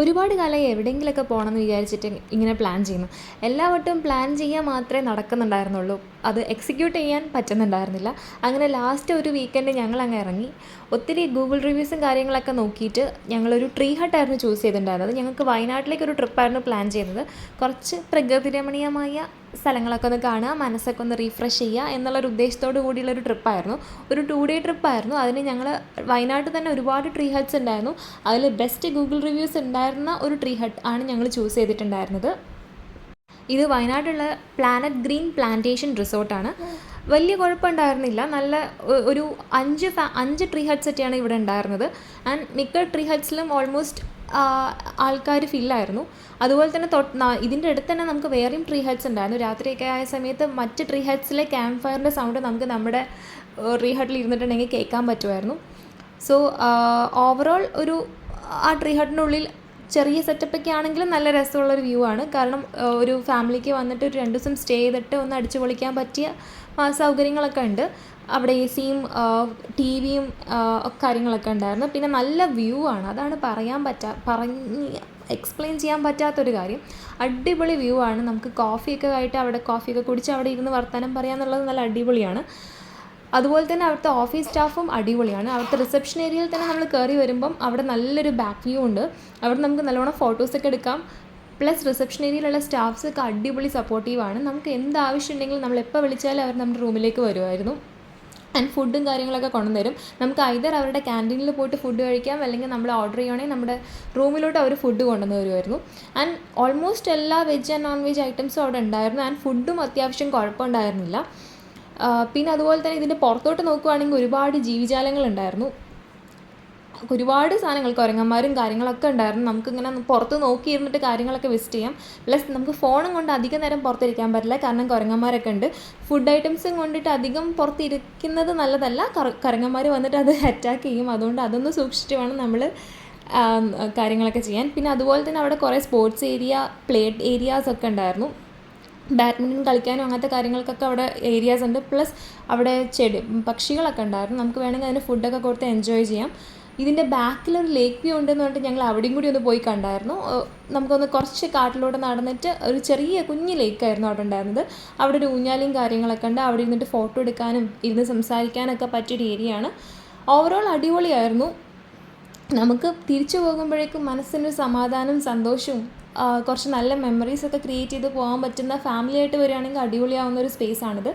ഒരുപാട് കാലമായി എവിടെയെങ്കിലുമൊക്കെ പോകണമെന്ന് വിചാരിച്ചിട്ട് ഇങ്ങനെ പ്ലാൻ ചെയ്യുന്നു. എല്ലാ വട്ടവും പ്ലാൻ ചെയ്യാൻ മാത്രമേ നടക്കുന്നുണ്ടായിരുന്നുള്ളൂ, അത് എക്സിക്യൂട്ട് ചെയ്യാൻ പറ്റുന്നുണ്ടായിരുന്നില്ല. അങ്ങനെ ലാസ്റ്റ് ഒരു വീക്കെൻഡ് ഞങ്ങളങ്ങ് ഇറങ്ങി. ഒത്തിരി ഗൂഗിൾ റിവ്യൂസും കാര്യങ്ങളൊക്കെ നോക്കിയിട്ട് ഞങ്ങളൊരു ട്രീ ഹട്ടായിരുന്നു ചൂസ് ചെയ്തിട്ടുണ്ടായിരുന്നത്. ഞങ്ങൾക്ക് വയനാട്ടിലേക്കൊരു ട്രിപ്പായിരുന്നു പ്ലാൻ ചെയ്യുന്നത്. കുറച്ച് പ്രകൃതി രമണീയമായ സ്ഥലങ്ങളൊക്കെ ഒന്ന് കാണുക, മനസ്സൊക്കെ ഒന്ന് റീഫ്രഷ് ചെയ്യുക എന്നുള്ളൊരു ഉദ്ദേശത്തോടു കൂടിയുള്ളൊരു ട്രിപ്പായിരുന്നു. ഒരു 2 ഡേ ട്രിപ്പായിരുന്നു. അതിന് ഞങ്ങൾ വയനാട്ടിൽ തന്നെ ഒരുപാട് ട്രീ ഹട്ട്സ് ഉണ്ടായിരുന്നു. അതിൽ ബെസ്റ്റ് ഗൂഗിൾ റിവ്യൂസ് ഉണ്ടായിരുന്ന ഒരു ട്രീ ഹട്ട് ആണ് ഞങ്ങൾ ചൂസ് ചെയ്തിട്ടുണ്ടായിരുന്നത്. ഇത് വയനാട്ടിലുള്ള പ്ലാനറ്റ് ഗ്രീൻ പ്ലാന്റേഷൻ റിസോർട്ടാണ്. വലിയ കുഴപ്പമുണ്ടായിരുന്നില്ല. നല്ല ഒരു 5 ട്രീ ഹട്ട്സ് ഒക്കെയാണ് ഇവിടെ ഉണ്ടായിരുന്നത്. ആൻഡ് മിക്ക ട്രീ ഹട്ട്സിലും ഓൾമോസ്റ്റ് ആൾക്കാർ ഫില്ലായിരുന്നു. അതുപോലെ തന്നെ ഇതിൻ്റെ അടുത്ത് തന്നെ നമുക്ക് വേറെയും ട്രീ ഹട്ട്സ് ഉണ്ടായിരുന്നു. രാത്രിയൊക്കെ ആയ സമയത്ത് മറ്റ് ട്രീ ഹട്ട്സിലെ ക്യാമ്പ് ഫയറിൻ്റെ സൗണ്ട് നമുക്ക് നമ്മുടെ ട്രീ ഹട്ടിൽ ഇരുന്നിട്ടുണ്ടെങ്കിൽ കേൾക്കാൻ പറ്റുമായിരുന്നു. സോ ഓവറോൾ ആ ട്രീ ഹട്ടിനുള്ളിൽ ചെറിയ സെറ്റപ്പൊക്കെ ആണെങ്കിലും നല്ല രസമുള്ളൊരു വ്യൂ ആണ്. കാരണം ഒരു ഫാമിലിക്ക് വന്നിട്ട് ഒരു 2 ദിവസം സ്റ്റേ ചെയ്തിട്ട് ഒന്ന് അടിച്ചു പൊളിക്കാൻ പറ്റിയ സൗകര്യങ്ങളൊക്കെ ഉണ്ട്. അവിടെ AC-യും TV-യും കാര്യങ്ങളൊക്കെ ഉണ്ടായിരുന്നു. പിന്നെ നല്ല വ്യൂ ആണ്, അതാണ് പറഞ്ഞ് എക്സ്പ്ലെയിൻ ചെയ്യാൻ പറ്റാത്തൊരു കാര്യം. അടിപൊളി വ്യൂ ആണ്. നമുക്ക് കോഫിയൊക്കെ ആയിട്ട് അവിടെ കോഫിയൊക്കെ കുടിച്ച് അവിടെ ഇരുന്ന് വർത്തമാനം പറയാമെന്നുള്ളത് നല്ല അടിപൊളിയാണ്. അതുപോലെ തന്നെ അവിടുത്തെ ഓഫീസ് സ്റ്റാഫും അടിപൊളിയാണ്. അവിടുത്തെ റിസപ്ഷൻ ഏരിയയിൽ തന്നെ നമ്മൾ കയറി വരുമ്പം അവിടെ നല്ലൊരു ബാക്ക് വ്യൂ ഉണ്ട്. അവിടെ നമുക്ക് നല്ലോണം ഫോട്ടോസൊക്കെ എടുക്കാം. പ്ലസ് റിസപ്ഷൻ ഏരിയയിലുള്ള സ്റ്റാഫ്സൊക്കെ അടിപൊളി സപ്പോർട്ടീവാണ്. നമുക്ക് എന്ത് ആവശ്യമുണ്ടെങ്കിലും നമ്മൾ എപ്പോൾ വിളിച്ചാലും അവർ നമ്മുടെ റൂമിലേക്ക് വരുമായിരുന്നു. ആൻഡ് ഫുഡും കാര്യങ്ങളൊക്കെ കൊണ്ടുതരും. നമുക്ക് ഐദർ അവരുടെ ക്യാൻറ്റീനിൽ പോയിട്ട് ഫുഡ് കഴിക്കാം, അല്ലെങ്കിൽ നമ്മൾ ഓർഡർ ചെയ്യുകയാണെങ്കിൽ നമ്മുടെ റൂമിലോട്ട് അവർ ഫുഡ് കൊണ്ടുവന്ന് തരുമായിരുന്നു. ആൻഡ് ഓൾമോസ്റ്റ് എല്ലാ വെജ് ആൻഡ് നോൺ വെജ് ഐറ്റംസും അവിടെ ഉണ്ടായിരുന്നു. ആൻഡ് ഫുഡും അത്യാവശ്യം കുഴപ്പമുണ്ടായിരുന്നില്ല. പിന്നെ അതുപോലെ തന്നെ ഇതിൻ്റെ പുറത്തോട്ട് നോക്കുകയാണെങ്കിൽ ഒരുപാട് ജീവിജാലങ്ങളുണ്ടായിരുന്നു. ഒരുപാട് സാധനങ്ങൾ, കുരങ്ങന്മാരും കാര്യങ്ങളൊക്കെ ഉണ്ടായിരുന്നു. നമുക്കിങ്ങനെ പുറത്ത് നോക്കിയിരുന്നിട്ട് കാര്യങ്ങളൊക്കെ വിസിറ്റ് ചെയ്യാം. പ്ലസ് നമുക്ക് ഫോണും കൊണ്ട് അധികം നേരം പുറത്തിരിക്കാൻ പറ്റില്ല, കാരണം കുരങ്ങന്മാരൊക്കെ ഉണ്ട്. ഫുഡ് ഐറ്റംസും കൊണ്ടിട്ട് അധികം പുറത്തിരിക്കുന്നത് നല്ലതല്ല, കുരങ്ങന്മാർ വന്നിട്ട് അത് അറ്റാക്ക് ചെയ്യും. അതുകൊണ്ട് അതൊന്ന് സൂക്ഷിച്ചിട്ട് വേണം നമ്മൾ കാര്യങ്ങളൊക്കെ ചെയ്യാൻ. പിന്നെ അതുപോലെ തന്നെ അവിടെ കുറേ സ്പോർട്സ് ഏരിയ, പ്ലേ ഏരിയാസ് ഒക്കെ ഉണ്ടായിരുന്നു. ബാഡ്മിൻ്റൺ കളിക്കാനും അങ്ങനത്തെ കാര്യങ്ങൾക്കൊക്കെ അവിടെ ഏരിയാസ് ഉണ്ട്. പ്ലസ് അവിടെ പക്ഷികളൊക്കെ ഉണ്ടായിരുന്നു. നമുക്ക് വേണമെങ്കിൽ അതിന് ഫുഡൊക്കെ കൊടുത്ത് എൻജോയ് ചെയ്യാം. ഇതിൻ്റെ ബാക്കിലൊരു ലേക്ക് വ്യൂ ഉണ്ടെന്ന് പറഞ്ഞിട്ട് ഞങ്ങൾ അവിടെയും കൂടി ഒന്ന് പോയി കണ്ടായിരുന്നു. നമുക്കൊന്ന് കുറച്ച് കാട്ടിലൂടെ നടന്നിട്ട് ഒരു ചെറിയ കുഞ്ഞ് ലേക്കായിരുന്നു അവിടെ ഉണ്ടായിരുന്നത്. അവിടെ ഒരു ഊഞ്ഞാലും കാര്യങ്ങളൊക്കെ ഉണ്ട്. അവിടെ ഇരുന്നിട്ട് ഫോട്ടോ എടുക്കാനും ഇരുന്ന് സംസാരിക്കാനൊക്കെ പറ്റിയൊരു ഏരിയയാണ്. ഓവറോൾ അടിപൊളിയായിരുന്നു. നമുക്ക് തിരിച്ചു പോകുമ്പോഴേക്കും മനസ്സിനൊരു സമാധാനവും സന്തോഷവും കുറച്ച് നല്ല മെമ്മറീസൊക്കെ ക്രിയേറ്റ് ചെയ്ത് പോകാൻ പറ്റുന്ന, ഫാമിലിയായിട്ട് വരികയാണെങ്കിൽ അടിപൊളിയാവുന്ന ഒരു സ്പേസാണിത്.